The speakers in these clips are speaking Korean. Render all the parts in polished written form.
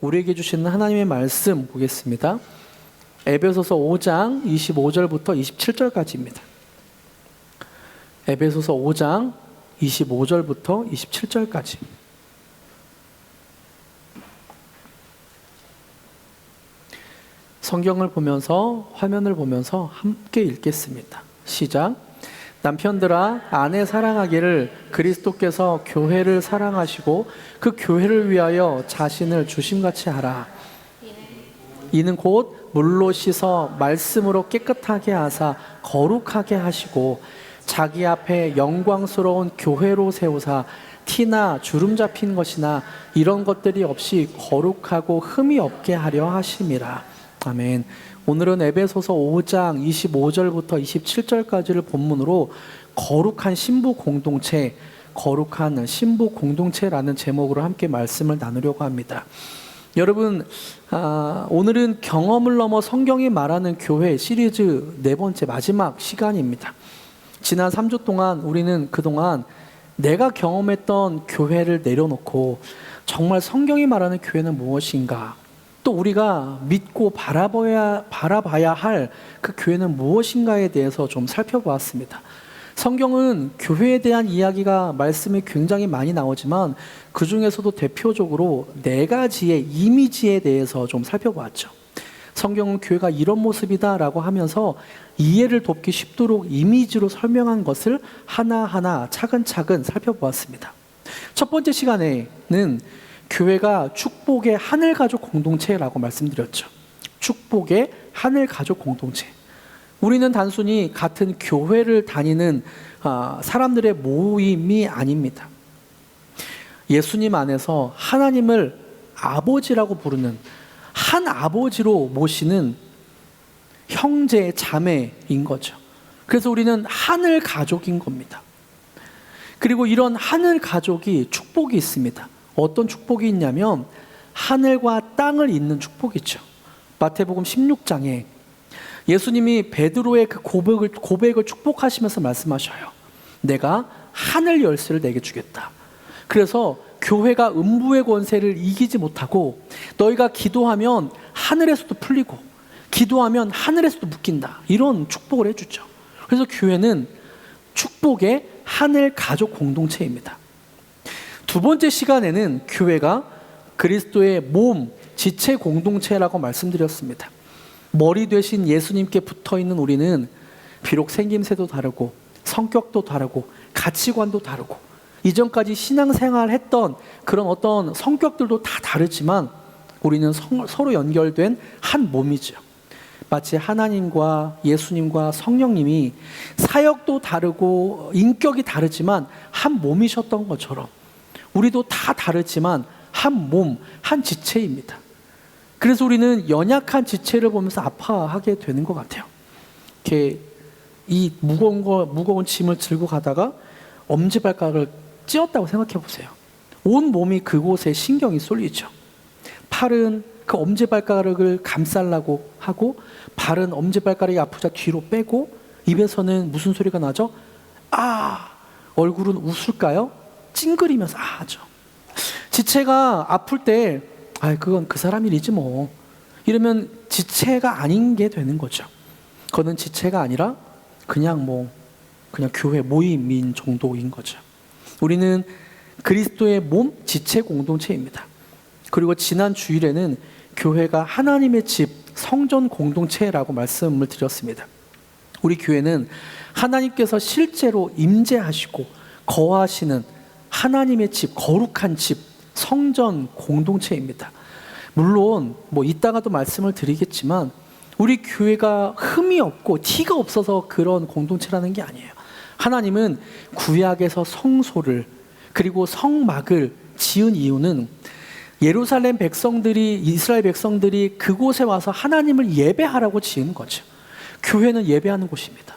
우리에게 주시는 하나님의 말씀 보겠습니다. 에베소서 5장 25절부터 27절까지입니다. 에베소서 5장 25절부터 27절까지. 성경을 보면서, 화면을 보면서 함께 읽겠습니다. 시작. 남편들아, 아내 사랑하기를 그리스도께서 교회를 사랑하시고 그 교회를 위하여 자신을 주심같이 하라. 이는 곧 물로 씻어 말씀으로 깨끗하게 하사 거룩하게 하시고 자기 앞에 영광스러운 교회로 세우사 티나 주름 잡힌 것이나 이런 것들이 없이 거룩하고 흠이 없게 하려 하심이라. 아멘. 오늘은 에베소서 5장 25절부터 27절까지를 본문으로 거룩한 신부 공동체, 거룩한 신부 공동체라는 제목으로 함께 말씀을 나누려고 합니다. 여러분, 오늘은 경험을 넘어 성경이 말하는 교회 시리즈 네 번째 마지막 시간입니다. 지난 3주 동안 우리는 그동안 내가 경험했던 교회를 내려놓고 정말 성경이 말하는 교회는 무엇인가, 또 우리가 믿고 바라봐야 할 그 교회는 무엇인가에 대해서 좀 살펴보았습니다. 성경은 교회에 대한 이야기가 말씀이 굉장히 많이 나오지만 그 중에서도 대표적으로 네 가지의 이미지에 대해서 좀 살펴보았죠. 성경은 교회가 이런 모습이다라고 하면서 이해를 돕기 쉽도록 이미지로 설명한 것을 하나하나 차근차근 살펴보았습니다. 첫 번째 시간에는 교회가 축복의 하늘가족 공동체라고 말씀드렸죠. 축복의 하늘가족 공동체. 우리는 단순히 같은 교회를 다니는 사람들의 모임이 아닙니다. 예수님 안에서 하나님을 아버지라고 부르는, 한 아버지로 모시는 형제 자매인 거죠. 그래서 우리는 하늘 가족인 겁니다. 그리고 이런 하늘 가족이 축복이 있습니다. 어떤 축복이 있냐면 하늘과 땅을 잇는 축복이죠. 마태복음 16장에 예수님이 베드로의 그 고백을 축복하시면서 말씀하셔요. 내가 하늘 열쇠를 내게 주겠다. 그래서 교회가 음부의 권세를 이기지 못하고 너희가 기도하면 하늘에서도 풀리고 기도하면 하늘에서도 묶인다. 이런 축복을 해주죠. 그래서 교회는 축복의 하늘 가족 공동체입니다. 두 번째 시간에는 교회가 그리스도의 몸, 지체 공동체라고 말씀드렸습니다. 머리 되신 예수님께 붙어있는 우리는 비록 생김새도 다르고 성격도 다르고 가치관도 다르고 이전까지 신앙생활 했던 그런 어떤 성격들도 다 다르지만 우리는 서로 연결된 한 몸이죠. 마치 하나님과 예수님과 성령님이 사역도 다르고 인격이 다르지만 한 몸이셨던 것처럼 우리도 다 다르지만 한 몸, 한 지체입니다. 그래서 우리는 연약한 지체를 보면서 아파하게 되는 것 같아요. 이렇게 이 무거운 짐을 들고 가다가 엄지발가락을 찧었다고 생각해 보세요. 온 몸이 그곳에 신경이 쏠리죠. 팔은 그 엄지발가락을 감싸려고 하고 발은 엄지발가락이 아프자 뒤로 빼고 입에서는 무슨 소리가 나죠? 아! 얼굴은 웃을까요? 찡그리면서 하죠. 지체가 아플 때 그건 그 사람 일이지 뭐 이러면 지체가 아닌 게 되는 거죠. 그거는 지체가 아니라 그냥 교회 모임인 정도인 거죠. 우리는 그리스도의 몸 지체 공동체입니다. 그리고 지난 주일에는 교회가 하나님의 집 성전 공동체라고 말씀을 드렸습니다. 우리 교회는 하나님께서 실제로 임재하시고 거하시는 하나님의 집, 거룩한 집, 성전 공동체입니다. 물론 이따가도 말씀을 드리겠지만 우리 교회가 흠이 없고 티가 없어서 그런 공동체라는 게 아니에요. 하나님은 구약에서 성소를 그리고 성막을 지은 이유는 예루살렘 백성들이, 이스라엘 백성들이 그곳에 와서 하나님을 예배하라고 지은 거죠. 교회는 예배하는 곳입니다.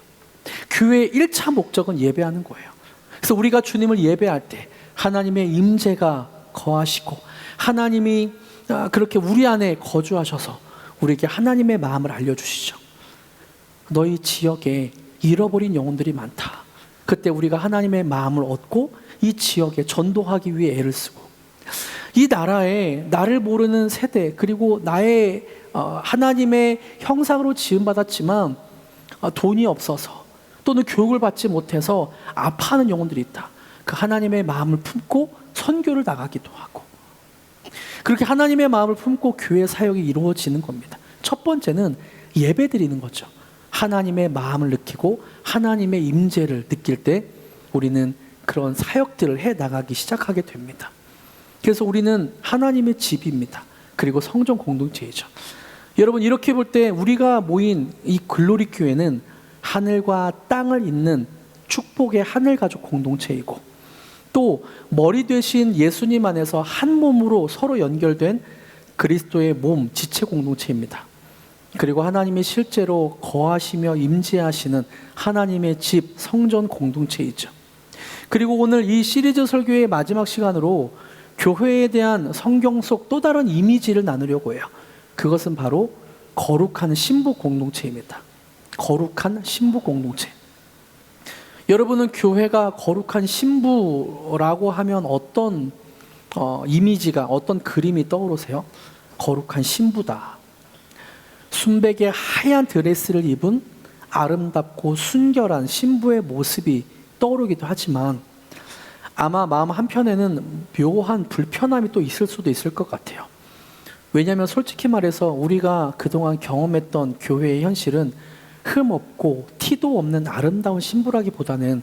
교회의 1차 목적은 예배하는 거예요. 그래서 우리가 주님을 예배할 때 하나님의 임재가 거하시고 하나님이 그렇게 우리 안에 거주하셔서 우리에게 하나님의 마음을 알려주시죠. 너희 지역에 잃어버린 영혼들이 많다. 그때 우리가 하나님의 마음을 얻고 이 지역에 전도하기 위해 애를 쓰고 이 나라에 나를 모르는 세대, 그리고 나의 하나님의 형상으로 지음받았지만 돈이 없어서 또는 교육을 받지 못해서 아파하는 영혼들이 있다. 그 하나님의 마음을 품고 선교를 나가기도 하고, 그렇게 하나님의 마음을 품고 교회 사역이 이루어지는 겁니다. 첫 번째는 예배 드리는 거죠. 하나님의 마음을 느끼고 하나님의 임재를 느낄 때 우리는 그런 사역들을 해 나가기 시작하게 됩니다. 그래서 우리는 하나님의 집입니다. 그리고 성전 공동체이죠. 여러분, 이렇게 볼 때 우리가 모인 이 글로리 교회는 하늘과 땅을 잇는 축복의 하늘 가족 공동체이고, 또 머리 되신 예수님 안에서 한 몸으로 서로 연결된 그리스도의 몸 지체 공동체입니다. 그리고 하나님이 실제로 거하시며 임재하시는 하나님의 집 성전 공동체이죠. 그리고 오늘 이 시리즈 설교의 마지막 시간으로 교회에 대한 성경 속 또 다른 이미지를 나누려고 해요. 그것은 바로 거룩한 신부 공동체입니다. 거룩한 신부 공동체. 여러분은 교회가 거룩한 신부라고 하면 어떤 이미지가, 어떤 그림이 떠오르세요? 거룩한 신부다. 순백의 하얀 드레스를 입은 아름답고 순결한 신부의 모습이 떠오르기도 하지만, 아마 마음 한편에는 묘한 불편함이 또 있을 수도 있을 것 같아요. 왜냐하면 솔직히 말해서 우리가 그동안 경험했던 교회의 현실은 흠없고 티도 없는 아름다운 신부라기보다는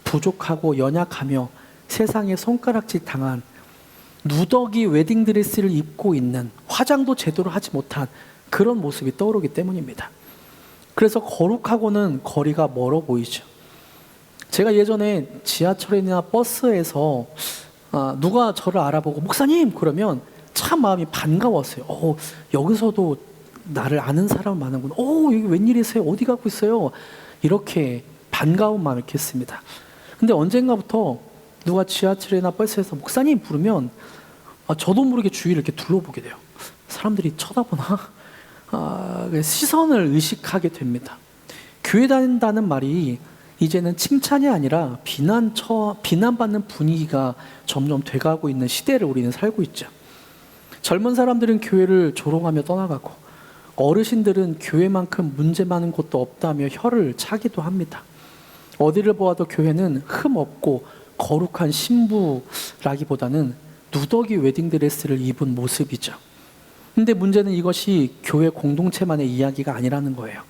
부족하고 연약하며 세상에 손가락질 당한 누더기 웨딩드레스를 입고 있는, 화장도 제대로 하지 못한 그런 모습이 떠오르기 때문입니다. 그래서 거룩하고는 거리가 멀어 보이죠. 제가 예전에 지하철이나 버스에서 누가 저를 알아보고 목사님 그러면 참 마음이 반가웠어요. 여기서도 나를 아는 사람 많은구나. 여기 웬일이세요? 어디 가고 있어요? 이렇게 반가운 마음을 갖습니다. 근데 언젠가부터 누가 지하철이나 버스에서 목사님 부르면 저도 모르게 주위를 이렇게 둘러보게 돼요. 사람들이 쳐다보나? 시선을 의식하게 됩니다. 교회 다닌다는 말이 이제는 칭찬이 아니라 비난받는 분위기가 점점 돼가고 있는 시대를 우리는 살고 있죠. 젊은 사람들은 교회를 조롱하며 떠나가고, 어르신들은 교회만큼 문제 많은 곳도 없다며 혀를 차기도 합니다. 어디를 보아도 교회는 흠없고 거룩한 신부라기보다는 누더기 웨딩드레스를 입은 모습이죠. 근데 문제는 이것이 교회 공동체만의 이야기가 아니라는 거예요.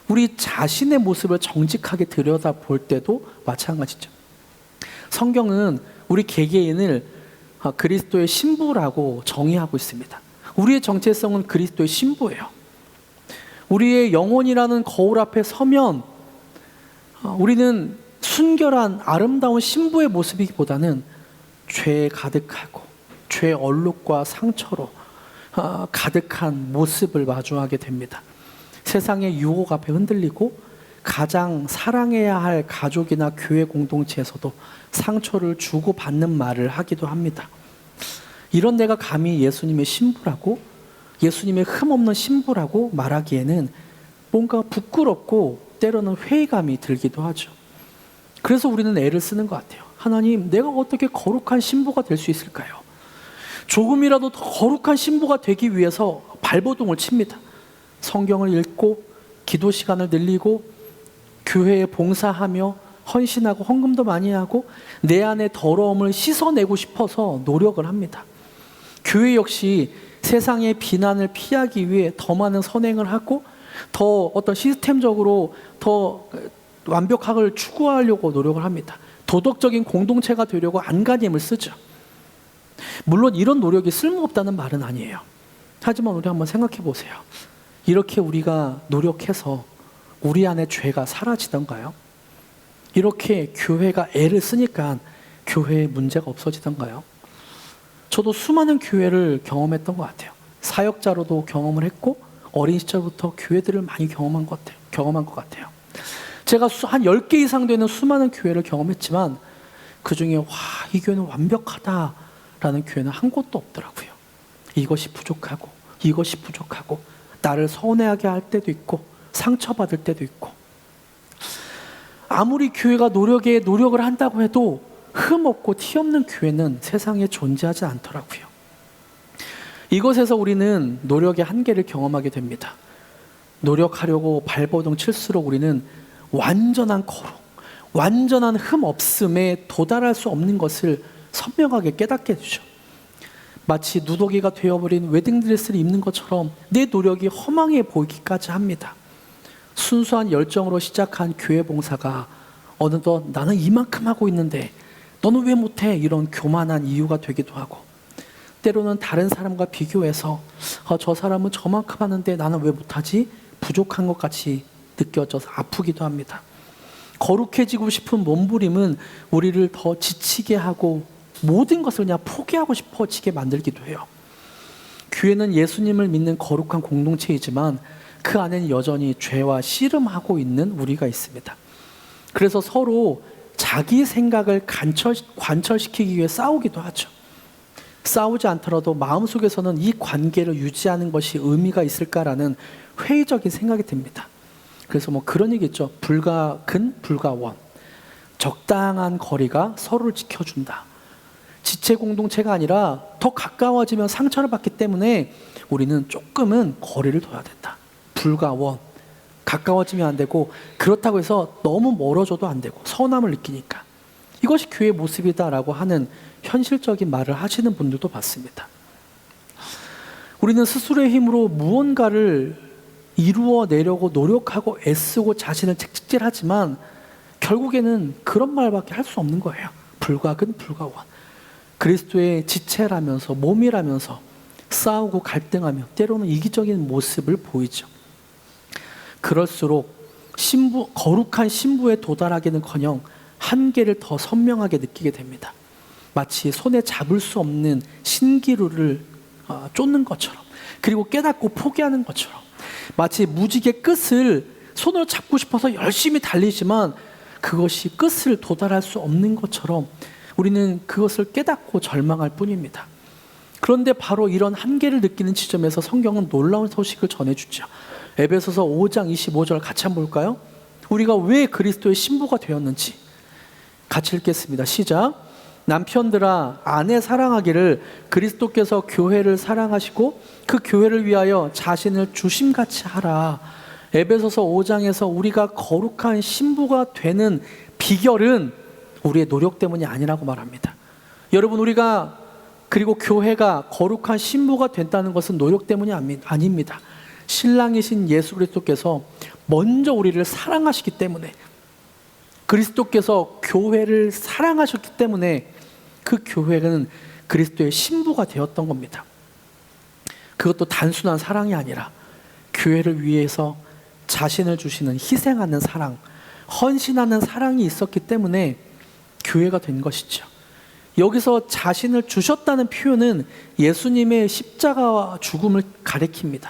우리 자신의 모습을 정직하게 들여다볼 때도 마찬가지죠. 성경은 우리 개개인을 그리스도의 신부라고 정의하고 있습니다. 우리의 정체성은 그리스도의 신부예요. 우리의 영혼이라는 거울 앞에 서면 우리는 순결한 아름다운 신부의 모습이기보다는 죄에 가득하고 죄의 얼룩과 상처로 가득한 모습을 마주하게 됩니다. 세상의 유혹 앞에 흔들리고 가장 사랑해야 할 가족이나 교회 공동체에서도 상처를 주고받는 말을 하기도 합니다. 이런 내가 감히 예수님의 신부라고, 예수님의 흠없는 신부라고 말하기에는 뭔가 부끄럽고 때로는 회의감이 들기도 하죠. 그래서 우리는 애를 쓰는 것 같아요. 하나님, 내가 어떻게 거룩한 신부가 될 수 있을까요? 조금이라도 더 거룩한 신부가 되기 위해서 발버둥을 칩니다. 성경을 읽고 기도 시간을 늘리고 교회에 봉사하며 헌신하고 헌금도 많이 하고 내 안의 더러움을 씻어내고 싶어서 노력을 합니다. 교회 역시 세상의 비난을 피하기 위해 더 많은 선행을 하고 더 어떤 시스템적으로 더 완벽함을 추구하려고 노력을 합니다. 도덕적인 공동체가 되려고 안간힘을 쓰죠. 물론 이런 노력이 쓸모없다는 말은 아니에요. 하지만 우리 한번 생각해 보세요. 이렇게 우리가 노력해서 우리 안에 죄가 사라지던가요? 이렇게 교회가 애를 쓰니까 교회에 문제가 없어지던가요? 저도 수많은 교회를 경험했던 것 같아요. 사역자로도 경험을 했고 어린 시절부터 교회들을 많이 경험한 것 같아요. 제가 한 10개 이상 되는 수많은 교회를 경험했지만 그중에 이 교회는 완벽하다라는 교회는 한 곳도 없더라고요. 이것이 부족하고 나를 서운해하게 할 때도 있고 상처받을 때도 있고, 아무리 교회가 노력을 한다고 해도 흠없고 티 없는 교회는 세상에 존재하지 않더라고요. 이것에서 우리는 노력의 한계를 경험하게 됩니다. 노력하려고 발버둥 칠수록 우리는 완전한 거룩, 완전한 흠 없음에 도달할 수 없는 것을 선명하게 깨닫게 되죠. 마치 누더기가 되어버린 웨딩드레스를 입는 것처럼 내 노력이 허망해 보이기까지 합니다. 순수한 열정으로 시작한 교회 봉사가 어느덧 나는 이만큼 하고 있는데 너는 왜 못해? 이런 교만한 이유가 되기도 하고, 때로는 다른 사람과 비교해서 저 사람은 저만큼 하는데 나는 왜 못하지? 부족한 것 같이 느껴져서 아프기도 합니다. 거룩해지고 싶은 몸부림은 우리를 더 지치게 하고 모든 것을 그냥 포기하고 싶어지게 만들기도 해요. 교회는 예수님을 믿는 거룩한 공동체이지만 그 안에는 여전히 죄와 씨름하고 있는 우리가 있습니다. 그래서 서로 자기 생각을 관철시키기 위해 싸우기도 하죠. 싸우지 않더라도 마음속에서는 이 관계를 유지하는 것이 의미가 있을까라는 회의적인 생각이 듭니다. 그래서 그런 얘기 있죠. 불가근 불가원. 적당한 거리가 서로를 지켜준다. 지체 공동체가 아니라 더 가까워지면 상처를 받기 때문에 우리는 조금은 거리를 둬야 된다. 불가원. 가까워지면 안 되고, 그렇다고 해서 너무 멀어져도 안 되고, 서운함을 느끼니까. 이것이 교회의 모습이다라고 하는 현실적인 말을 하시는 분들도 봤습니다. 우리는 스스로의 힘으로 무언가를 이루어내려고 노력하고 애쓰고 자신을 채찍질하지만 결국에는 그런 말밖에 할 수 없는 거예요. 불가근 불가원. 그리스도의 지체라면서 몸이라면서 싸우고 갈등하며 때로는 이기적인 모습을 보이죠. 그럴수록 거룩한 신부에 도달하기는커녕 한계를 더 선명하게 느끼게 됩니다. 마치 손에 잡을 수 없는 신기루를 쫓는 것처럼, 그리고 깨닫고 포기하는 것처럼, 마치 무지개 끝을 손으로 잡고 싶어서 열심히 달리지만 그것이 끝을 도달할 수 없는 것처럼 우리는 그것을 깨닫고 절망할 뿐입니다. 그런데 바로 이런 한계를 느끼는 지점에서 성경은 놀라운 소식을 전해주죠. 에베소서 5장 25절 같이 한번 볼까요? 우리가 왜 그리스도의 신부가 되었는지 같이 읽겠습니다. 시작. 남편들아 아내 사랑하기를 그리스도께서 교회를 사랑하시고 그 교회를 위하여 자신을 주심같이 하라. 에베소서 5장에서 우리가 거룩한 신부가 되는 비결은 우리의 노력 때문이 아니라고 말합니다. 여러분, 우리가 그리고 교회가 거룩한 신부가 된다는 것은 노력 때문이 아닙니다. 신랑이신 예수 그리스도께서 먼저 우리를 사랑하시기 때문에, 그리스도께서 교회를 사랑하셨기 때문에 그 교회는 그리스도의 신부가 되었던 겁니다. 그것도 단순한 사랑이 아니라 교회를 위해서 자신을 주시는 희생하는 사랑, 헌신하는 사랑이 있었기 때문에 교회가 된 것이죠. 여기서 자신을 주셨다는 표현은 예수님의 십자가와 죽음을 가리킵니다.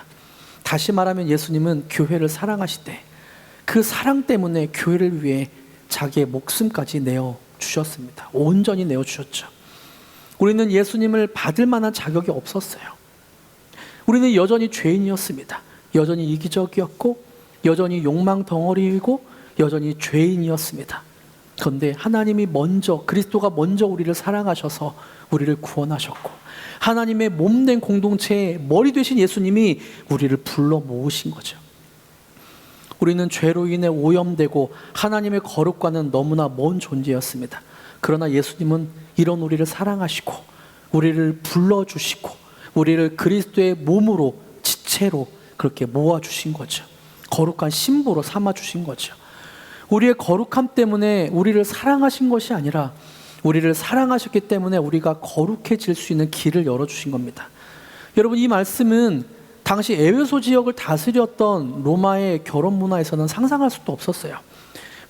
다시 말하면 예수님은 교회를 사랑하시되 그 사랑 때문에 교회를 위해 자기의 목숨까지 내어주셨습니다. 온전히 내어주셨죠. 우리는 예수님을 받을 만한 자격이 없었어요. 우리는 여전히 죄인이었습니다. 여전히 이기적이었고 여전히 욕망 덩어리이고 여전히 죄인이었습니다. 그런데 하나님이 먼저, 그리스도가 먼저 우리를 사랑하셔서 우리를 구원하셨고, 하나님의 몸된 공동체의 머리 되신 예수님이 우리를 불러 모으신 거죠. 우리는 죄로 인해 오염되고 하나님의 거룩과는 너무나 먼 존재였습니다. 그러나 예수님은 이런 우리를 사랑하시고 우리를 불러주시고 우리를 그리스도의 몸으로, 지체로 그렇게 모아주신 거죠. 거룩한 신부로 삼아주신 거죠. 우리의 거룩함 때문에 우리를 사랑하신 것이 아니라 우리를 사랑하셨기 때문에 우리가 거룩해질 수 있는 길을 열어주신 겁니다. 여러분, 이 말씀은 당시 에베소 지역을 다스렸던 로마의 결혼 문화에서는 상상할 수도 없었어요.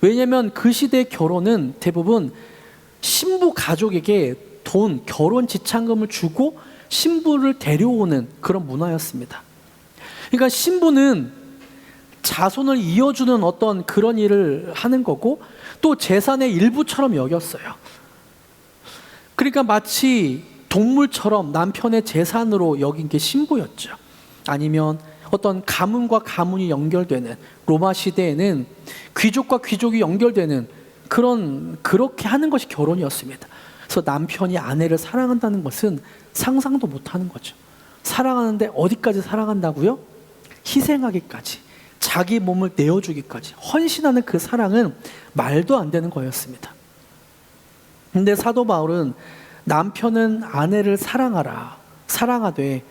왜냐하면 그 시대의 결혼은 대부분 신부 가족에게 돈, 결혼 지참금을 주고 신부를 데려오는 그런 문화였습니다. 그러니까 신부는 자손을 이어주는 어떤 그런 일을 하는 거고 또 재산의 일부처럼 여겼어요. 그러니까 마치 동물처럼 남편의 재산으로 여긴 게 신부였죠. 아니면 어떤 가문과 가문이 연결되는, 로마 시대에는 귀족과 귀족이 연결되는 그렇게 하는 것이 결혼이었습니다. 그래서 남편이 아내를 사랑한다는 것은 상상도 못하는 거죠. 사랑하는데 어디까지 사랑한다고요? 희생하기까지, 자기 몸을 내어주기까지 헌신하는 그 사랑은 말도 안 되는 거였습니다. 근데 사도 바울은 남편은 아내를 사랑하되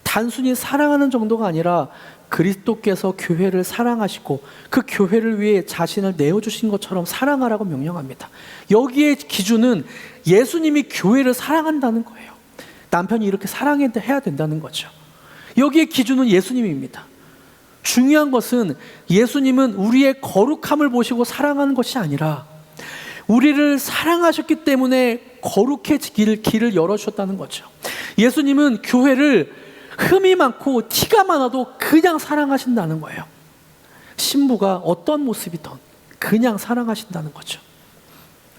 단순히 사랑하는 정도가 아니라 그리스도께서 교회를 사랑하시고 그 교회를 위해 자신을 내어주신 것처럼 사랑하라고 명령합니다. 여기에 기준은 예수님이 교회를 사랑한다는 거예요. 남편이 이렇게 사랑해야 된다는 거죠. 여기에 기준은 예수님입니다. 중요한 것은 예수님은 우리의 거룩함을 보시고 사랑하는 것이 아니라 우리를 사랑하셨기 때문에 거룩해지기를 길을 열어주셨다는 거죠. 예수님은 교회를 흠이 많고 티가 많아도 그냥 사랑하신다는 거예요. 신부가 어떤 모습이든 그냥 사랑하신다는 거죠.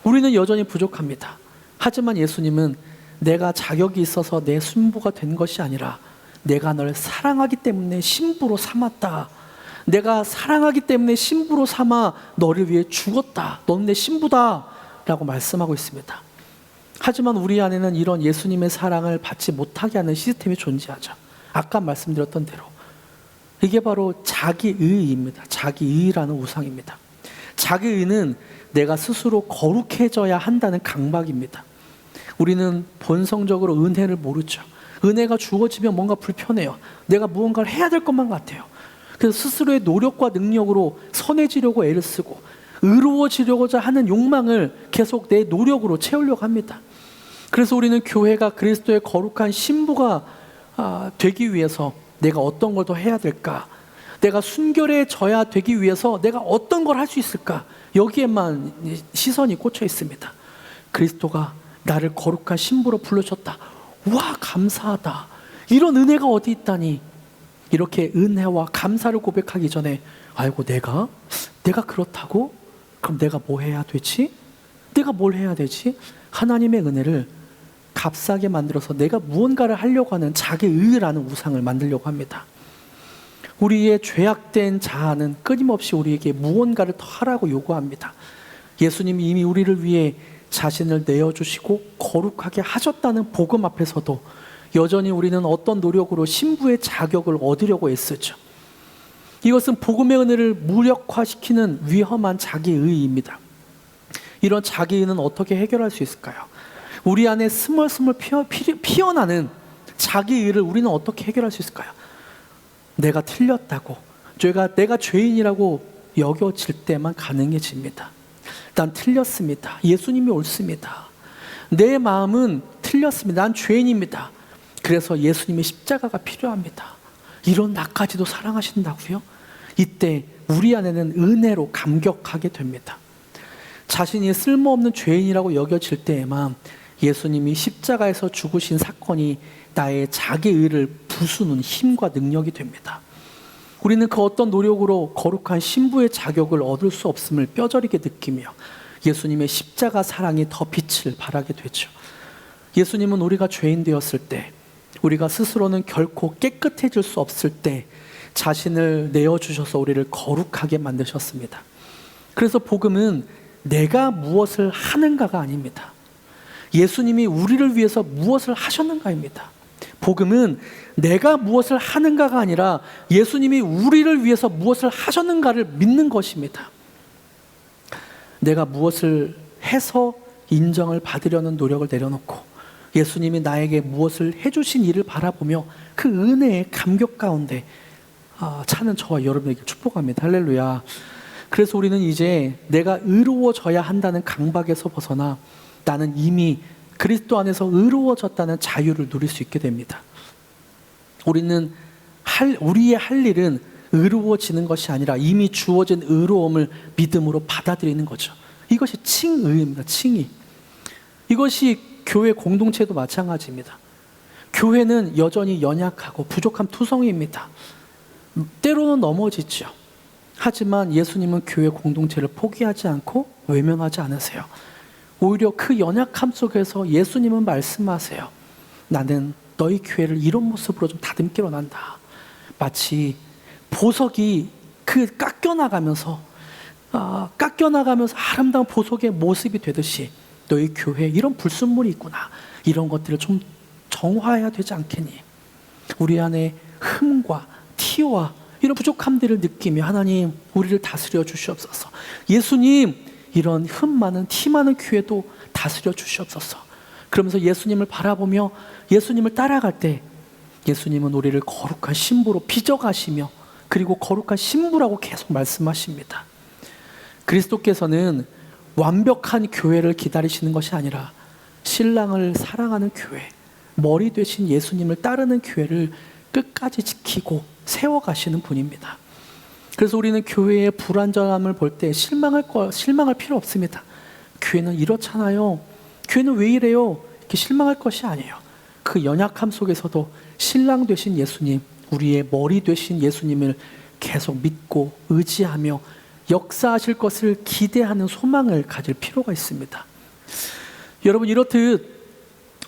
우리는 여전히 부족합니다. 하지만 예수님은 내가 자격이 있어서 내 신부가 된 것이 아니라 내가 널 사랑하기 때문에 신부로 삼았다. 내가 사랑하기 때문에 신부로 삼아 너를 위해 죽었다. 너는 내 신부다 라고 말씀하고 있습니다. 하지만 우리 안에는 이런 예수님의 사랑을 받지 못하게 하는 시스템이 존재하죠. 아까 말씀드렸던 대로 이게 바로 자기의입니다. 자기의라는 우상입니다. 자기의는 내가 스스로 거룩해져야 한다는 강박입니다. 우리는 본성적으로 은혜를 모르죠. 은혜가 주어지면 뭔가 불편해요. 내가 무언가를 해야 될 것만 같아요. 그래서 스스로의 노력과 능력으로 선해지려고 애를 쓰고 의로워지려고자 하는 욕망을 계속 내 노력으로 채우려고 합니다. 그래서 우리는 교회가 그리스도의 거룩한 신부가 되기 위해서 내가 어떤 걸 더 해야 될까? 내가 순결해져야 되기 위해서 내가 어떤 걸 할 수 있을까? 여기에만 시선이 꽂혀 있습니다. 그리스도가 나를 거룩한 신부로 불러줬다. 와, 감사하다. 이런 은혜가 어디 있다니. 이렇게 은혜와 감사를 고백하기 전에 아이고 내가 그렇다고? 그럼 내가 뭐 해야 되지? 내가 뭘 해야 되지? 하나님의 은혜를 값싸게 만들어서 내가 무언가를 하려고 하는 자기의라는 우상을 만들려고 합니다. 우리의 죄악된 자아는 끊임없이 우리에게 무언가를 더 하라고 요구합니다. 예수님이 이미 우리를 위해 자신을 내어주시고 거룩하게 하셨다는 복음 앞에서도 여전히 우리는 어떤 노력으로 신부의 자격을 얻으려고 애쓰죠. 이것은 복음의 은혜를 무력화시키는 위험한 자기의입니다. 이런 자기의는 어떻게 해결할 수 있을까요? 우리 안에 스멀스멀 피어나는 자기의를 우리는 어떻게 해결할 수 있을까요? 내가 틀렸다고, 내가 죄인이라고 여겨질 때만 가능해집니다. 난 틀렸습니다. 예수님이 옳습니다. 내 마음은 틀렸습니다. 난 죄인입니다. 그래서 예수님의 십자가가 필요합니다. 이런 나까지도 사랑하신다고요? 이때 우리 안에는 은혜로 감격하게 됩니다. 자신이 쓸모없는 죄인이라고 여겨질 때에만 예수님이 십자가에서 죽으신 사건이 나의 자기의를 부수는 힘과 능력이 됩니다. 우리는 그 어떤 노력으로 거룩한 신부의 자격을 얻을 수 없음을 뼈저리게 느끼며 예수님의 십자가 사랑이 더 빛을 발하게 되죠. 예수님은 우리가 죄인 되었을 때, 우리가 스스로는 결코 깨끗해질 수 없을 때 자신을 내어주셔서 우리를 거룩하게 만드셨습니다. 그래서 복음은 내가 무엇을 하는가가 아닙니다. 예수님이 우리를 위해서 무엇을 하셨는가입니다. 복음은 내가 무엇을 하는가가 아니라 예수님이 우리를 위해서 무엇을 하셨는가를 믿는 것입니다. 내가 무엇을 해서 인정을 받으려는 노력을 내려놓고 예수님이 나에게 무엇을 해주신 일을 바라보며 그 은혜의 감격 가운데 차는 저와 여러분에게 축복합니다. 할렐루야. 그래서 우리는 이제 내가 의로워져야 한다는 강박에서 벗어나 나는 이미 그리스도 안에서 의로워졌다는 자유를 누릴 수 있게 됩니다. 우리의 할 일은 의로워지는 것이 아니라 이미 주어진 의로움을 믿음으로 받아들이는 거죠. 이것이 칭의입니다. 칭의. 이것이 교회 공동체도 마찬가지입니다. 교회는 여전히 연약하고 부족한 투성이입니다. 때로는 넘어지죠. 하지만 예수님은 교회 공동체를 포기하지 않고 외면하지 않으세요. 오히려 그 연약함 속에서 예수님은 말씀하세요. 나는 너희 교회를 이런 모습으로 좀 다듬기로 난다. 마치 보석이 깎여나가면서 아름다운 보석의 모습이 되듯이 너희 교회에 이런 불순물이 있구나. 이런 것들을 좀 정화해야 되지 않겠니? 우리 안에 흠과 티와 이런 부족함들을 느끼며 하나님 우리를 다스려 주시옵소서. 예수님 이런 흠 많은 티 많은 교회도 다스려 주시옵소서. 그러면서 예수님을 바라보며 예수님을 따라갈 때 예수님은 우리를 거룩한 신부로 빚어가시며 그리고 거룩한 신부라고 계속 말씀하십니다. 그리스도께서는 완벽한 교회를 기다리시는 것이 아니라 신랑을 사랑하는 교회, 머리 되신 예수님을 따르는 교회를 끝까지 지키고 세워가시는 분입니다. 그래서 우리는 교회의 불완전함을 볼 때 실망할 필요 없습니다. 교회는 이렇잖아요. 교회는 왜 이래요? 이렇게 실망할 것이 아니에요. 그 연약함 속에서도 신랑 되신 예수님, 우리의 머리 되신 예수님을 계속 믿고 의지하며 역사하실 것을 기대하는 소망을 가질 필요가 있습니다. 여러분, 이렇듯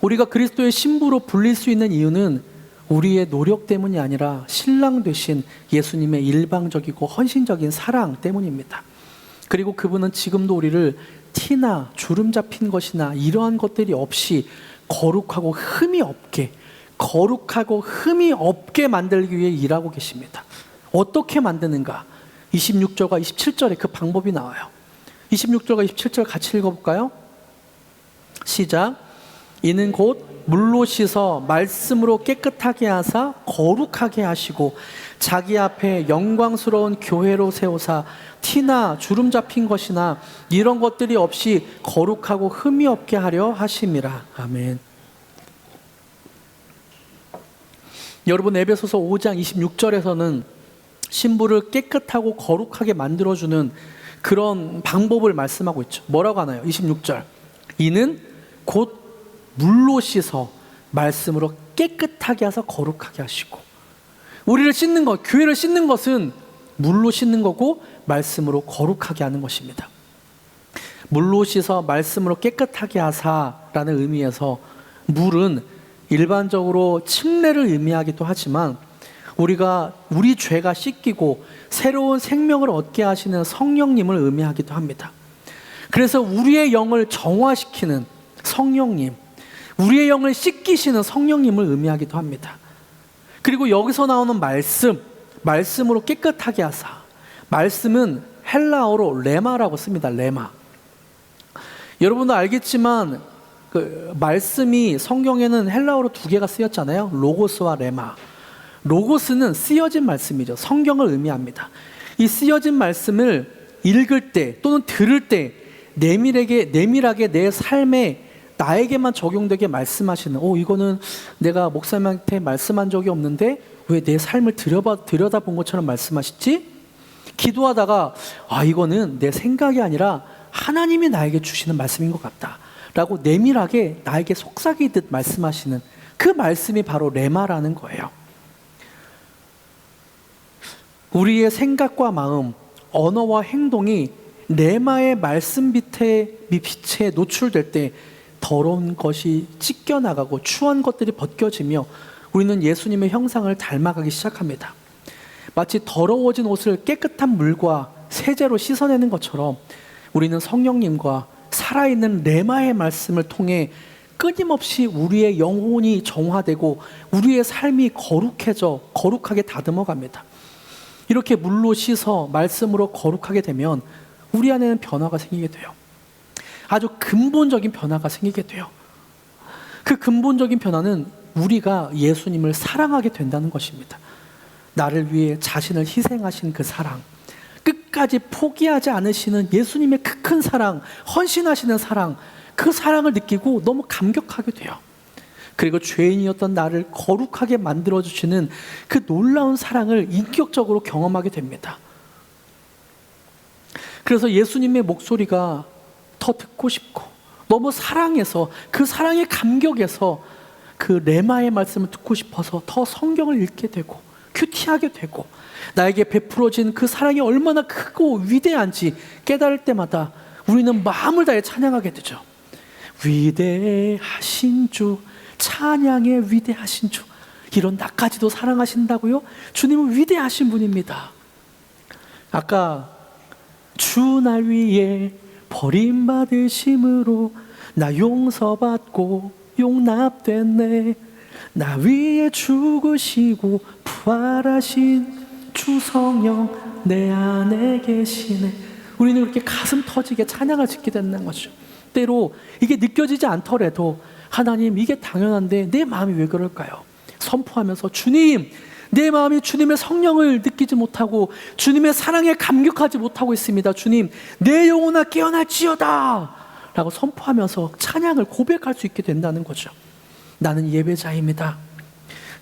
우리가 그리스도의 신부로 불릴 수 있는 이유는 우리의 노력 때문이 아니라 신랑 되신 예수님의 일방적이고 헌신적인 사랑 때문입니다. 그리고 그분은 지금도 우리를 티나 주름 잡힌 것이나 이러한 것들이 없이 거룩하고 흠이 없게 만들기 위해 일하고 계십니다. 어떻게 만드는가? 26절과 27절에 그 방법이 나와요. 26절과 27절 같이 읽어볼까요? 시작. 이는 곧 물로 씻어 말씀으로 깨끗하게 하사 거룩하게 하시고 자기 앞에 영광스러운 교회로 세우사 티나 주름 잡힌 것이나 이런 것들이 없이 거룩하고 흠이 없게 하려 하심이라. 아멘. 여러분, 에베소서 5장 26절에서는 신부를 깨끗하고 거룩하게 만들어주는 그런 방법을 말씀하고 있죠. 뭐라고 하나요? 26절. 이는 곧 물로 씻어 말씀으로 깨끗하게 하사 거룩하게 하시고. 우리를 씻는 것, 교회를 씻는 것은 물로 씻는 거고 말씀으로 거룩하게 하는 것입니다. 물로 씻어 말씀으로 깨끗하게 하사라는 의미에서 물은 일반적으로 침례를 의미하기도 하지만 우리 죄가 씻기고 새로운 생명을 얻게 하시는 성령님을 의미하기도 합니다. 그래서 우리의 영을 정화시키는 성령님, 우리의 영을 씻기시는 성령님을 의미하기도 합니다. 그리고 여기서 나오는 말씀으로 깨끗하게 하사. 말씀은 헬라어로 레마라고 씁니다. 레마. 여러분도 알겠지만 그 말씀이 성경에는 헬라어로 두 개가 쓰였잖아요. 로고스와 레마. 로고스는 쓰여진 말씀이죠. 성경을 의미합니다. 이 쓰여진 말씀을 읽을 때 또는 들을 때 내밀하게 내 삶에 나에게만 적용되게 말씀하시는, 이거는 내가 목사님한테 말씀한 적이 없는데 왜 내 삶을 들여다본 것처럼 말씀하시지? 기도하다가 이거는 내 생각이 아니라 하나님이 나에게 주시는 말씀인 것 같다 라고 내밀하게 나에게 속삭이듯 말씀하시는 그 말씀이 바로 레마라는 거예요. 우리의 생각과 마음, 언어와 행동이 레마의 말씀 빛에 노출될 때 더러운 것이 찢겨나가고 추한 것들이 벗겨지며 우리는 예수님의 형상을 닮아가기 시작합니다. 마치 더러워진 옷을 깨끗한 물과 세제로 씻어내는 것처럼 우리는 성령님과 살아있는 레마의 말씀을 통해 끊임없이 우리의 영혼이 정화되고 우리의 삶이 거룩하게 다듬어갑니다. 이렇게 물로 씻어 말씀으로 거룩하게 되면 우리 안에는 변화가 생기게 돼요. 아주 근본적인 변화가 생기게 돼요. 그 근본적인 변화는 우리가 예수님을 사랑하게 된다는 것입니다. 나를 위해 자신을 희생하신 그 사랑, 끝까지 포기하지 않으시는 예수님의 그 큰 사랑, 헌신하시는 사랑, 그 사랑을 느끼고 너무 감격하게 돼요. 그리고 죄인이었던 나를 거룩하게 만들어주시는 그 놀라운 사랑을 인격적으로 경험하게 됩니다. 그래서 예수님의 목소리가 더 듣고 싶고 너무 사랑해서 그 사랑의 감격에서 그 레마의 말씀을 듣고 싶어서 더 성경을 읽게 되고 큐티하게 되고 나에게 베풀어진 그 사랑이 얼마나 크고 위대한지 깨달을 때마다 우리는 마음을 다해 찬양하게 되죠. 위대하신 주, 찬양의 위대하신 주, 이런 나까지도 사랑하신다고요? 주님은 위대하신 분입니다. 아까 주 날 위해 버림받으심으로 나 용서받고 용납됐네. 나 위에 죽으시고 부활하신 주 성령 내 안에 계시네. 우리는 그렇게 가슴 터지게 찬양을 짓게 된다는 거죠. 때로 이게 느껴지지 않더라도 하나님, 이게 당연한데 내 마음이 왜 그럴까요? 선포하면서 주님, 내 마음이 주님의 성령을 느끼지 못하고 주님의 사랑에 감격하지 못하고 있습니다. 주님, 내 영혼아 깨어날지어다 라고 선포하면서 찬양을 고백할 수 있게 된다는 거죠. 나는 예배자입니다.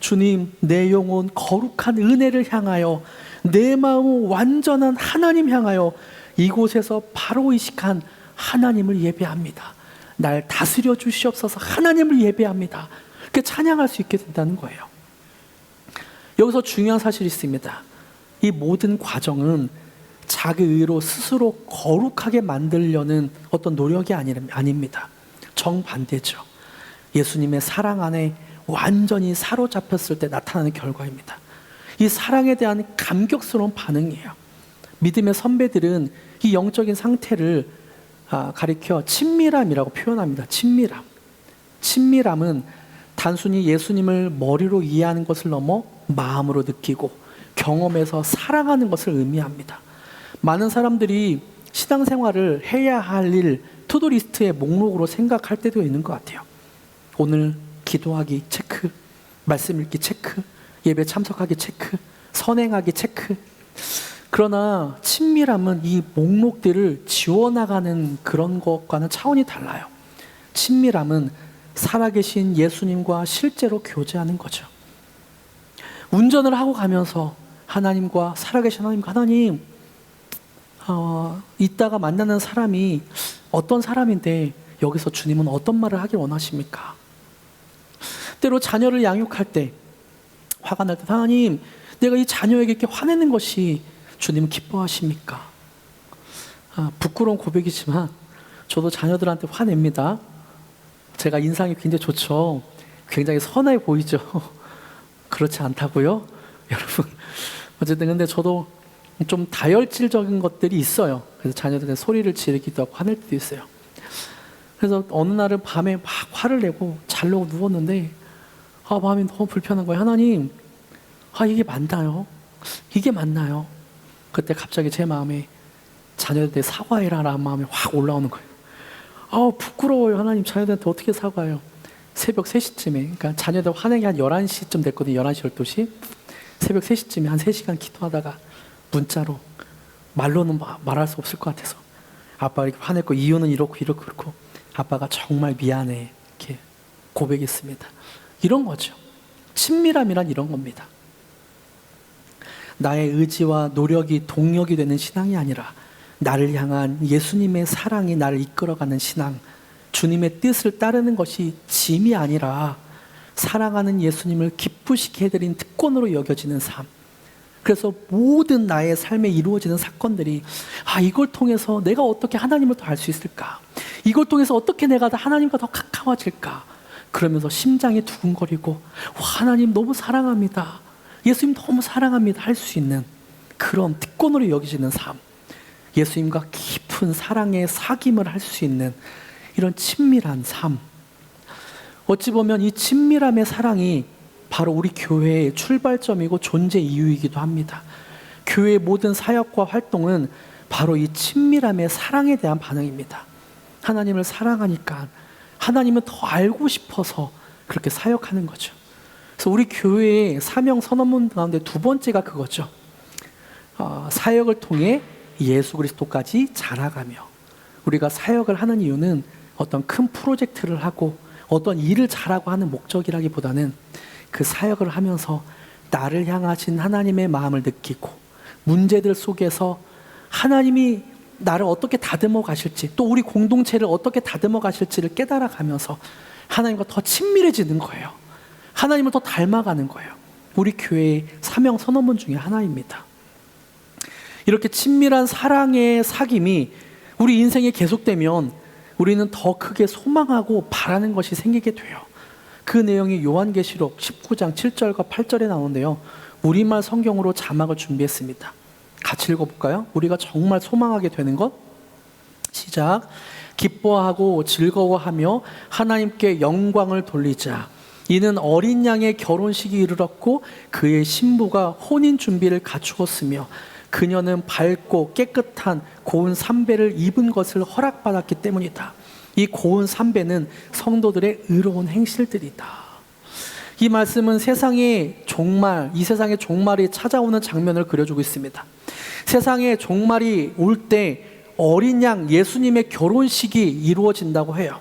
주님, 내 영혼 거룩한 은혜를 향하여, 내 마음은 완전한 하나님 향하여 이곳에서 바로 이 시간 하나님을 예배합니다. 날 다스려 주시옵소서. 하나님을 예배합니다. 그렇게 찬양할 수 있게 된다는 거예요. 여기서 중요한 사실이 있습니다. 이 모든 과정은 자기 의로 스스로 거룩하게 만들려는 어떤 노력이 아닙니다. 정반대죠. 예수님의 사랑 안에 완전히 사로잡혔을 때 나타나는 결과입니다. 이 사랑에 대한 감격스러운 반응이에요. 믿음의 선배들은 이 영적인 상태를 가리켜 친밀함이라고 표현합니다. 친밀함. 친밀함은 단순히 예수님을 머리로 이해하는 것을 넘어 마음으로 느끼고 경험해서 사랑하는 것을 의미합니다. 많은 사람들이 신앙생활을 해야 할 일, 투두리스트의 목록으로 생각할 때도 있는 것 같아요. 오늘 기도하기 체크, 말씀 읽기 체크, 예배 참석하기 체크, 선행하기 체크. 그러나 친밀함은 이 목록들을 지워나가는 그런 것과는 차원이 달라요. 친밀함은 살아계신 예수님과 실제로 교제하는 거죠. 운전을 하고 가면서 하나님과, 살아계신 하나님과, 하나님, 이따가 만나는 사람이 어떤 사람인데 여기서 주님은 어떤 말을 하길 원하십니까? 때로 자녀를 양육할 때 화가 날 때, 하나님, 내가 이 자녀에게 이렇게 화내는 것이 주님은 기뻐하십니까? 부끄러운 고백이지만 저도 자녀들한테 화냅니다. 제가 인상이 굉장히 좋죠. 굉장히 선해 보이죠. 그렇지 않다고요? 여러분, 어쨌든 근데 저도 좀 다혈질적인 것들이 있어요. 그래서 자녀들한테 소리를 지르기도 하고 화낼 때도 있어요. 그래서 어느 날은 밤에 막 화를 내고 자려고 누웠는데 마음이 너무 불편한 거예요. 하나님, 이게 맞나요? 이게 맞나요? 그때 갑자기 제 마음에 자녀들한테 사과해라라는 마음이 확 올라오는 거예요. 부끄러워요. 하나님, 자녀들한테 어떻게 사과해요? 새벽 3시쯤에, 그러니까 자녀들 화내기 한 11시쯤 됐거든요. 11시, 12시. 새벽 3시쯤에 한 3시간 기도하다가 문자로, 말로는 말할 수 없을 것 같아서, 아빠가 이렇게 화냈고 이유는 이렇고 그렇고 아빠가 정말 미안해 이렇게 고백했습니다. 이런 거죠. 친밀함이란 이런 겁니다. 나의 의지와 노력이 동력이 되는 신앙이 아니라 나를 향한 예수님의 사랑이 나를 이끌어가는 신앙, 주님의 뜻을 따르는 것이 짐이 아니라 사랑하는 예수님을 기쁘시게 해드린 특권으로 여겨지는 삶. 그래서 모든 나의 삶에 이루어지는 사건들이 이걸 통해서 내가 어떻게 하나님을 더 알 수 있을까? 이걸 통해서 어떻게 내가 하나님과 더 가까워질까? 그러면서 심장이 두근거리고 하나님 너무 사랑합니다. 예수님 너무 사랑합니다. 할 수 있는 그런 특권으로 여겨지는 삶. 예수님과 깊은 사랑의 사귐을 할 수 있는 이런 친밀한 삶. 어찌 보면 이 친밀함의 사랑이 바로 우리 교회의 출발점이고 존재 이유이기도 합니다. 교회의 모든 사역과 활동은 바로 이 친밀함의 사랑에 대한 반응입니다. 하나님을 사랑하니까 하나님은 더 알고 싶어서 그렇게 사역하는 거죠. 그래서 우리 교회의 사명 선언문 가운데 두 번째가 그거죠. 사역을 통해 예수 그리스도까지 자라가며. 우리가 사역을 하는 이유는 어떤 큰 프로젝트를 하고 어떤 일을 잘하고 하는 목적이라기보다는 그 사역을 하면서 나를 향하신 하나님의 마음을 느끼고 문제들 속에서 하나님이 나를 어떻게 다듬어 가실지, 또 우리 공동체를 어떻게 다듬어 가실지를 깨달아 가면서 하나님과 더 친밀해지는 거예요. 하나님을 더 닮아가는 거예요. 우리 교회의 사명 선언문 중에 하나입니다. 이렇게 친밀한 사랑의 사귐이 우리 인생에 계속되면 우리는 더 크게 소망하고 바라는 것이 생기게 돼요. 그 내용이 요한계시록 19장 7절과 8절에 나오는데요. 우리말 성경으로 자막을 준비했습니다. 같이 읽어볼까요? 우리가 정말 소망하게 되는 것? 시작. 기뻐하고 즐거워하며 하나님께 영광을 돌리자. 이는 어린 양의 결혼식이 이르렀고 그의 신부가 혼인 준비를 갖추었으며 그녀는 밝고 깨끗한 고운 삼배를 입은 것을 허락받았기 때문이다. 이 고운 삼배는 성도들의 의로운 행실들이다. 이 말씀은 세상의 종말, 이 세상의 종말이 찾아오는 장면을 그려주고 있습니다. 세상의 종말이 올 때 어린 양 예수님의 결혼식이 이루어진다고 해요.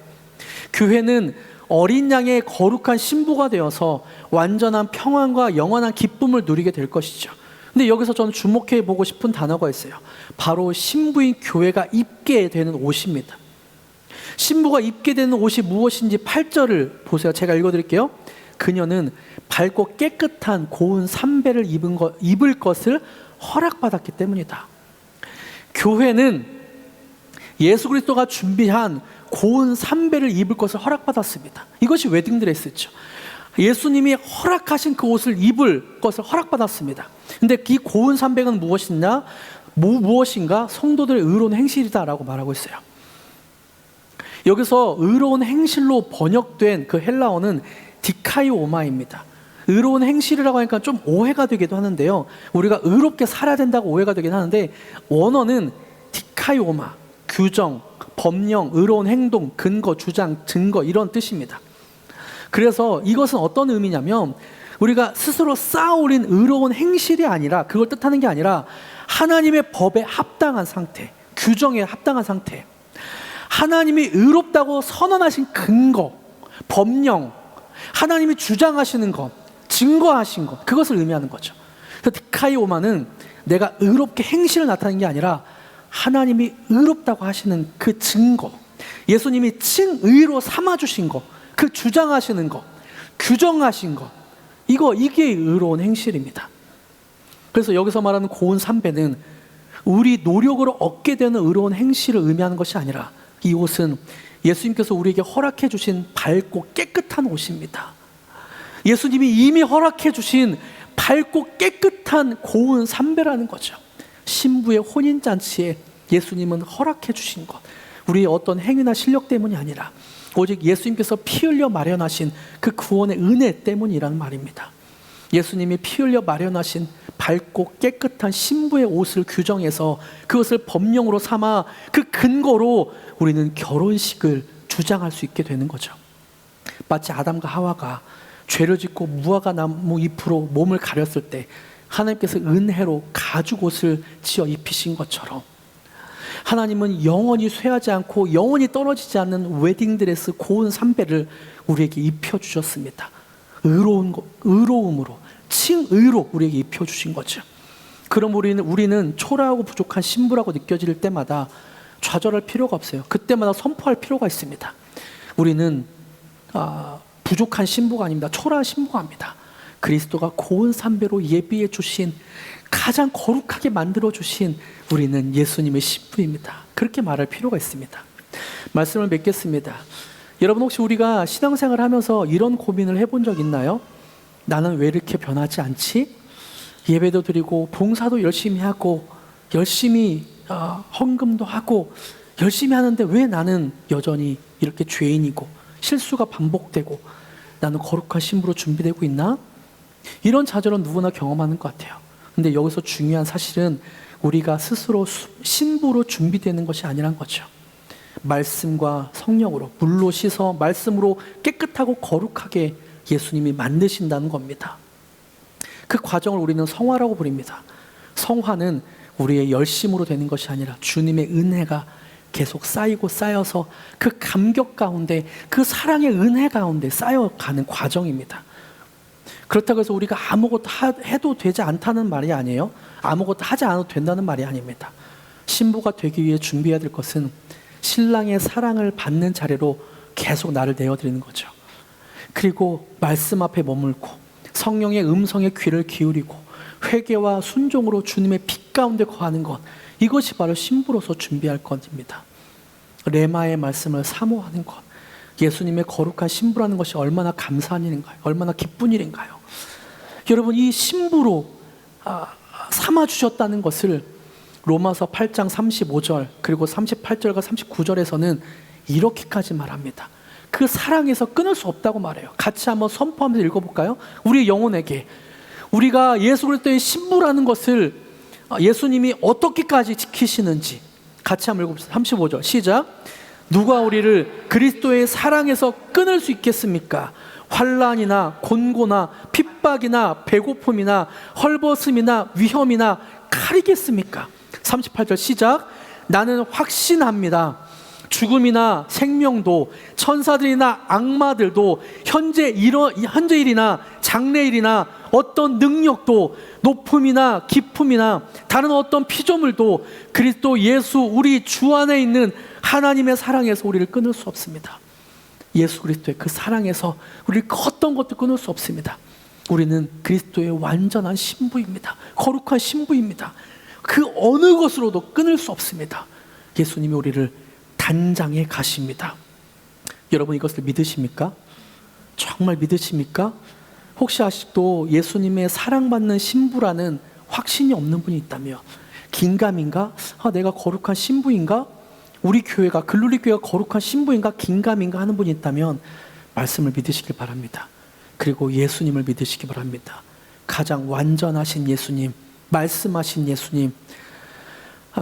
교회는 어린 양의 거룩한 신부가 되어서 완전한 평안과 영원한 기쁨을 누리게 될 것이죠. 근데 여기서 저는 주목해 보고 싶은 단어가 있어요. 바로 신부인 교회가 입게 되는 옷입니다. 신부가 입게 되는 옷이 무엇인지 8절을 보세요. 제가 읽어드릴게요. 그녀는 밝고 깨끗한 고운 삼배를 입을 것을 허락받았기 때문이다. 교회는 예수 그리스도가 준비한 고운 삼배를 입을 것을 허락받았습니다. 이것이 웨딩드레스죠. 예수님이 허락하신 그 옷을 입을 것을 허락받았습니다. 근데 이 고운 삼배는 무엇인가? 성도들의 의로운 행실이다라고 말하고 있어요. 여기서 의로운 행실로 번역된 그 헬라어는 디카이오마입니다. 의로운 행실이라고 하니까 좀 오해가 되기도 하는데요. 우리가 의롭게 살아야 된다고 오해가 되긴 하는데 원어는 디카이오마, 규정, 법령, 의로운 행동, 근거, 주장, 증거 이런 뜻입니다. 그래서 이것은 어떤 의미냐면 우리가 스스로 쌓아올린 의로운 행실이 아니라 그걸 뜻하는 게 아니라 하나님의 법에 합당한 상태, 규정에 합당한 상태, 하나님이 의롭다고 선언하신 근거, 법령, 하나님이 주장하시는 것, 증거하신 것, 그것을 의미하는 거죠. 그래서 디카이오마는 내가 의롭게 행실을 나타내는 게 아니라 하나님이 의롭다고 하시는 그 증거, 예수님이 칭의로 삼아주신 것, 그 주장하시는 것, 규정하신 것, 이게 의로운 행실입니다. 그래서 여기서 말하는 고운 삼배는 우리 노력으로 얻게 되는 의로운 행실을 의미하는 것이 아니라 이 옷은 예수님께서 우리에게 허락해 주신 밝고 깨끗한 옷입니다. 예수님이 이미 허락해 주신 밝고 깨끗한 고운 삼배라는 거죠. 신부의 혼인잔치에 예수님은 허락해 주신 것, 우리의 어떤 행위나 실력 때문이 아니라 오직 예수님께서 피 흘려 마련하신 그 구원의 은혜 때문이라는 말입니다. 예수님이 피 흘려 마련하신 밝고 깨끗한 신부의 옷을 규정해서 그것을 법령으로 삼아 그 근거로 우리는 결혼식을 주장할 수 있게 되는 거죠. 마치 아담과 하와가 죄를 짓고 무화과 나무 잎으로 몸을 가렸을 때 하나님께서 은혜로 가죽 옷을 지어 입히신 것처럼 하나님은 영원히 쇠하지 않고 영원히 떨어지지 않는 웨딩드레스 고운 삼배를 우리에게 입혀주셨습니다. 의로움으로, 칭의로 우리에게 입혀주신 거죠. 그럼 우리는 초라하고 부족한 신부라고 느껴질 때마다 좌절할 필요가 없어요. 그때마다 선포할 필요가 있습니다. 우리는 부족한 신부가 아닙니다. 초라한 신부가 아닙니다. 그리스도가 고운 삼배로 예비해 주신, 가장 거룩하게 만들어 주신 우리는 예수님의 신부입니다. 그렇게 말할 필요가 있습니다. 말씀을 맺겠습니다. 여러분, 혹시 우리가 신앙생활을 하면서 이런 고민을 해본 적 있나요? 나는 왜 이렇게 변하지 않지? 예배도 드리고 봉사도 열심히 하고 열심히 헌금도 하고 열심히 하는데 왜 나는 여전히 이렇게 죄인이고 실수가 반복되고 나는 거룩한 신부로 준비되고 있나? 이런 좌절은 누구나 경험하는 것 같아요. 근데 여기서 중요한 사실은 우리가 스스로 신부로 준비되는 것이 아니란 거죠. 말씀과 성령으로, 물로 씻어 말씀으로 깨끗하고 거룩하게 예수님이 만드신다는 겁니다. 그 과정을 우리는 성화라고 부릅니다. 성화는 우리의 열심으로 되는 것이 아니라 주님의 은혜가 계속 쌓이고 쌓여서 그 감격 가운데, 그 사랑의 은혜 가운데 쌓여가는 과정입니다. 그렇다고 해서 우리가 아무것도 해도 되지 않다는 말이 아니에요. 아무것도 하지 않아도 된다는 말이 아닙니다. 신부가 되기 위해 준비해야 될 것은 신랑의 사랑을 받는 자리로 계속 나를 내어드리는 거죠. 그리고 말씀 앞에 머물고 성령의 음성에 귀를 기울이고 회개와 순종으로 주님의 빛 가운데 거하는 것, 이것이 바로 신부로서 준비할 것입니다. 레마의 말씀을 사모하는 것, 예수님의 거룩한 신부라는 것이 얼마나 감사한 일인가요? 얼마나 기쁜 일인가요? 여러분, 이 신부로 삼아주셨다는 것을 로마서 8장 35절 그리고 38절과 39절에서는 이렇게까지 말합니다. 그 사랑에서 끊을 수 없다고 말해요. 같이 한번 선포하면서 읽어볼까요? 우리 영혼에게 우리가 예수 그리스도의 신부라는 것을 예수님이 어떻게까지 지키시는지 같이 한번 읽어봅시다. 35절 시작. 누가 우리를 그리스도의 사랑에서 끊을 수 있겠습니까? 환난이나 곤고나 핍박이나 배고픔이나 헐벗음이나 위험이나 칼이겠습니까? 38절 시작. 나는 확신합니다. 죽음이나 생명도 천사들이나 악마들도 현재일이나 장래일이나 어떤 능력도 높음이나 깊음이나 다른 어떤 피조물도 그리스도 예수 우리 주 안에 있는 하나님의 사랑에서 우리를 끊을 수 없습니다. 예수 그리스도의 그 사랑에서 우리를 어떤 것도 끊을 수 없습니다. 우리는 그리스도의 완전한 신부입니다. 거룩한 신부입니다. 그 어느 것으로도 끊을 수 없습니다. 예수님이 우리를 단장해 가십니다. 여러분 이것을 믿으십니까? 정말 믿으십니까? 혹시 아직도 예수님의 사랑받는 신부라는 확신이 없는 분이 있다며 긴가민가? 내가 거룩한 신부인가? 우리 교회가 글로리 교회가 거룩한 신부인가? 긴가민가 하는 분이 있다면 말씀을 믿으시길 바랍니다. 그리고 예수님을 믿으시기 바랍니다. 가장 완전하신 예수님, 말씀하신 예수님.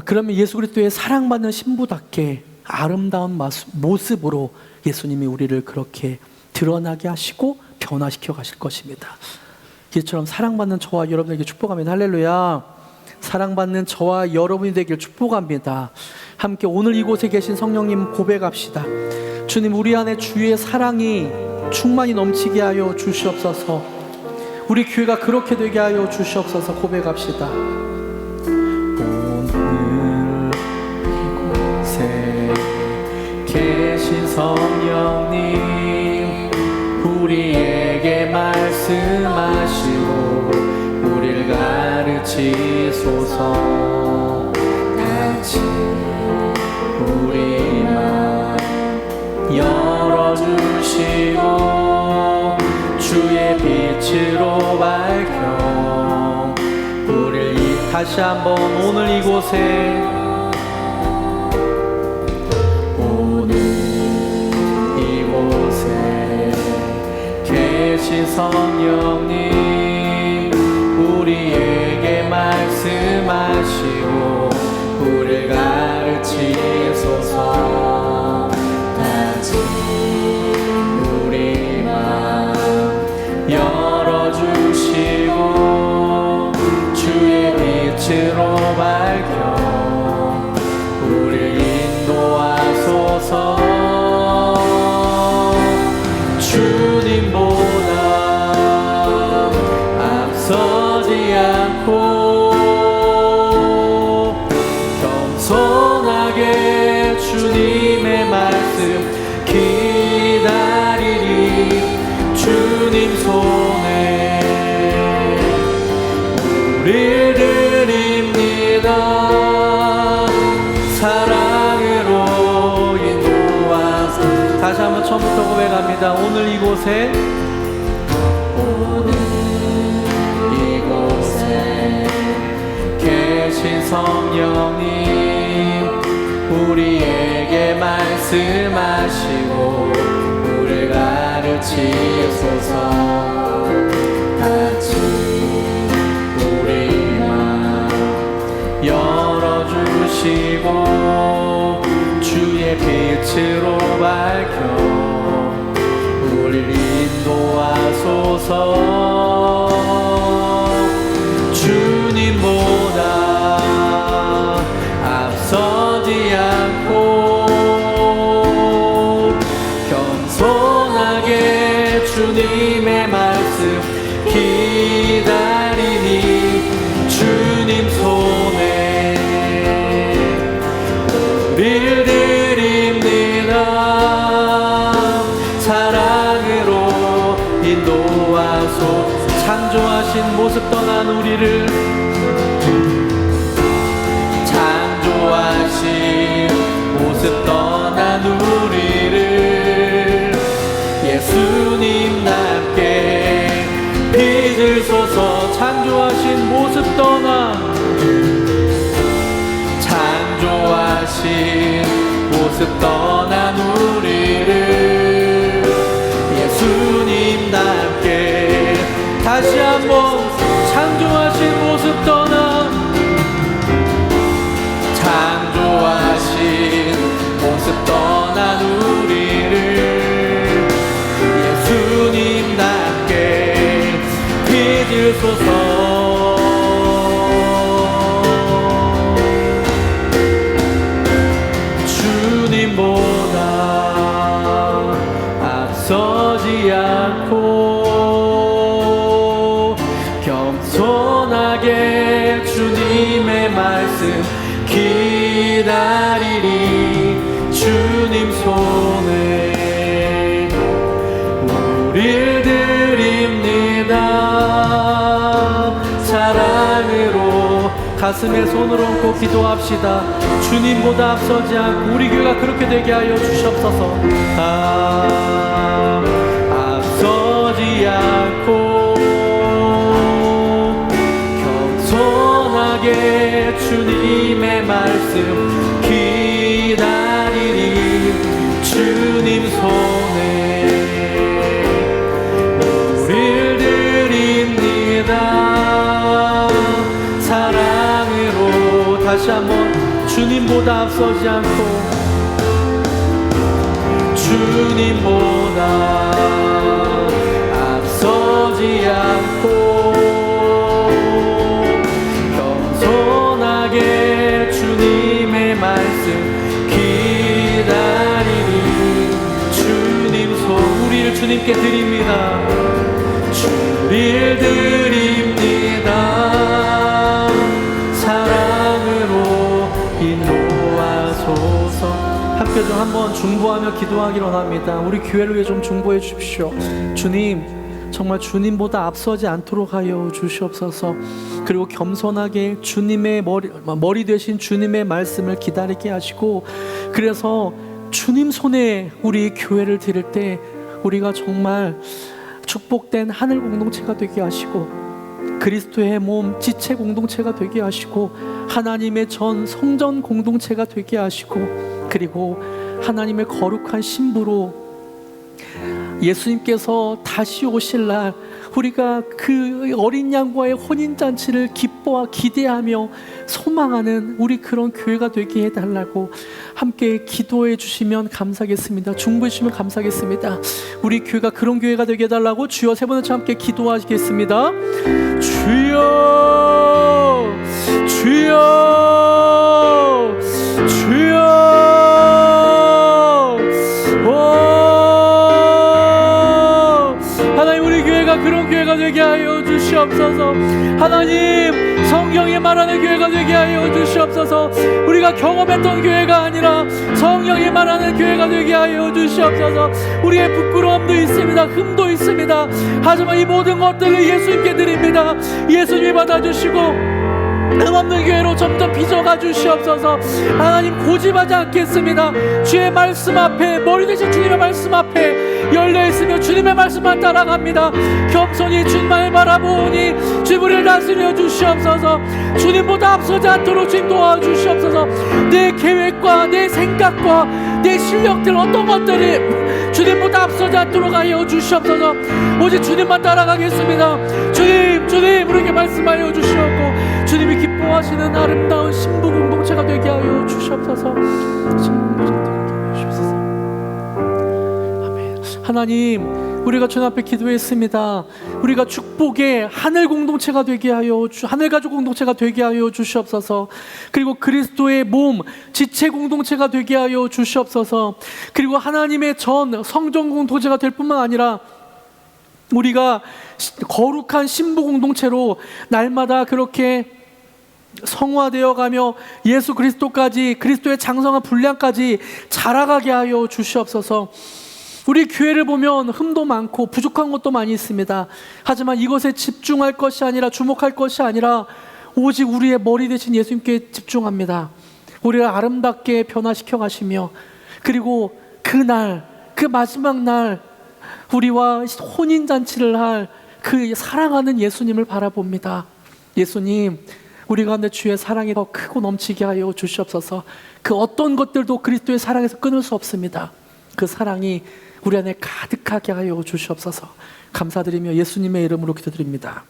그러면 예수 그리스도의 사랑받는 신부답게 아름다운 모습으로 예수님이 우리를 그렇게 드러나게 하시고 변화시켜 가실 것입니다. 이처럼 사랑받는 저와 여러분에게 축복합니다. 할렐루야. 사랑받는 저와 여러분이 되길 축복합니다. 함께 오늘 이곳에 계신 성령님 고백합시다. 주님, 우리 안에 주의 사랑이 충만히 넘치게 하여 주시옵소서. 우리 교회가 그렇게 되게 하여 주시옵소서. 고백합시다. 오늘 이곳에 계신 성령님, 우리에게 말씀하시고 우리를 가르치소서. 같이 우리 맘 열어주시고 주의 빛으로 밝혀 우리를 다시 한번 오늘 이곳에 계신 성령님, 우리에게 말씀하시고 우리를 가르치소서. 같이 우리 맘 열어주시고 주의 빛으로 밝혀 우리를 인도하소서. 주님보다 앞서지 않고 겸손하게 주님의 말씀 기다리니 주님 손에 우리를 드립니다. 사랑으로 인도하소서. 다시 한번 처음부터 고백합니다. 오늘 이곳에 계신 성령님, 우리에게 말씀하시고 우리를 가르치소서. 같이 우리 맘 열어주시고 주의 빛으로 밝혀 우리를 인도하소서. 주님보다 앞서지 않고 겸손하게 주님의 말씀 기다리니 주님 손에 우리를 드립니다. 사랑으로 인도하소서. 창조하신 모습 떠난 우리를, 창조하신 모습 떠난 우리를 예수님답게 믿으소서. 창조하신 모습 떠난, 창조하신 모습 떠난 우리를 난 우리를 예수님답게 빚으소서. 주님보다 앞서지 않고 겸손하게 주님의 말씀 기다리리. 주님 손에 우릴 드립니다. 사랑으로 가슴에 손을 얹고 기도합시다. 주님보다 앞서지 않고 우리 교회가 그렇게 되게 하여 주시옵소서. 앞서지 않고 겸손하게 주님의 말씀 기다리리. 주님 손에 우릴 드립니다. 사랑으로 다시 한번 주님보다 앞서지 않고 주님보다 앞서지 않고 겸손하게 주님의 말씀 기다리니 주님 손 우리를 주님께 드립니다. 주를 드립니다. 사랑으로 인도하소서. 함께 좀 한번 중보하며 기도하기로 합니다. 우리 교회를 위해 좀 중보해 주십시오. 주님, 정말 주님보다 앞서지 않도록 하여 주시옵소서. 그리고 겸손하게 주님의 머리 되신 주님의 말씀을 기다리게 하시고, 그래서 주님 손에 우리 교회를 드릴 때 우리가 정말 축복된 하늘 공동체가 되게 하시고, 그리스도의 몸 지체 공동체가 되게 하시고, 하나님의 전 성전 공동체가 되게 하시고, 그리고 하나님의 거룩한 신부로 예수님께서 다시 오실 날 우리가 그 어린 양과의 혼인잔치를 기뻐와 기대하며 소망하는 우리 그런 교회가 되게 해달라고 함께 기도해 주시면 감사하겠습니다. 중보해 주시면 감사하겠습니다. 우리 교회가 그런 교회가 되게 해달라고 주여 세 번째 함께 기도하시겠습니다. 주여 주여 주여. 하나님, 우리 교회가 그런 교회가 되게 하여 주시옵소서. 하나님, 성경이 말하는 교회가 되게 하여 주시옵소서. 우리가 경험했던 교회가 아니라 성령이 말하는 교회가 되게 하여 주시옵소서. 우리의 부끄러움도 있습니다. 흠도 있습니다. 하지만 이 모든 것들을 예수님께 드립니다. 예수님이 받아주시고 흠없는 교회로 점점 빚어가 주시옵소서. 하나님, 고집하지 않겠습니다. 주의 말씀 앞에, 머리 대신 주님의 말씀 앞에 열려있으며 주님의 말씀만 따라갑니다. 겸손히 주님만을 바라보니 주님 우리를 다스려 주시옵소서. 주님보다 앞서지 않도록 주님 도와주시옵소서. 내 계획과 내 생각과 내 실력들 어떤 것들이 주님보다 앞서지 않도록 하여 주시옵소서. 오직 주님만 따라가겠습니다. 주님 우리에게 말씀하여 주시옵고 주님이 기뻐하시는 아름다운 신부 공동체가 되게 하여 주시옵소서. 아멘. 하나님, 우리가 주님 앞에 기도했습니다. 우리가 축복의 하늘 공동체가 되게 하여 하늘 가족 공동체가 되게 하여 주시옵소서. 그리고 그리스도의 몸 지체 공동체가 되게 하여 주시옵소서. 그리고 하나님의 전 성전 공동체가 될 뿐만 아니라 우리가 거룩한 신부 공동체로 날마다 그렇게 성화되어 가며 예수 그리스도까지, 그리스도의 장성한 분량까지 자라가게 하여 주시옵소서. 우리 교회를 보면 흠도 많고 부족한 것도 많이 있습니다. 하지만 이것에 집중할 것이 아니라, 주목할 것이 아니라 오직 우리의 머리 되신 예수님께 집중합니다. 우리를 아름답게 변화시켜 가시며, 그리고 그날, 그 마지막 날 우리와 혼인잔치를 할 그 사랑하는 예수님을 바라봅니다. 예수님, 우리 가운데 주의 사랑이 더 크고 넘치게 하여 주시옵소서. 그 어떤 것들도 그리스도의 사랑에서 끊을 수 없습니다. 그 사랑이 우리 안에 가득하게 하여 주시옵소서. 감사드리며 예수님의 이름으로 기도드립니다.